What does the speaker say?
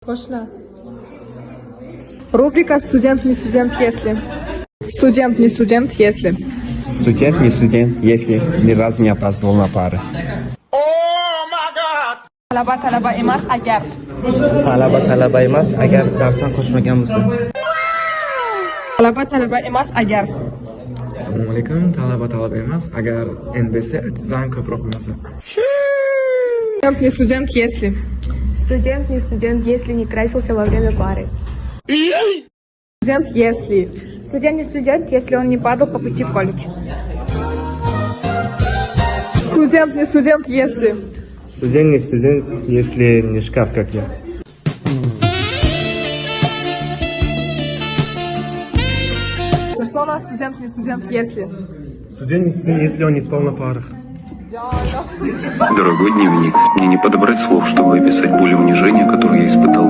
Точно. Рубрика «Студент, не студент, если». Студент, не студент, если. Студент, не студент, если ни разу не опаздывал на пары. Talaba talaba emas agar. Talaba emas agar darsdan qochmagan bo'lsa. Talaba emas agar. Assalomu alaykum. Talaba emas agar NBC 300dan ko'proq bo'lsa. Студент, не студент, если. Студент, не студент, если не красился во время пары. Студент, если. Студент, не студент, если он не падал по пути в колледж. Студент, не студент, если. Студент, не студент, если не шкаф, как я. Слово «студент, не студент, если». Студент, не студент, если он не спал на парах. Дорогой дневник, мне не подобрать слов, чтобы описать боль и унижение, которое я испытал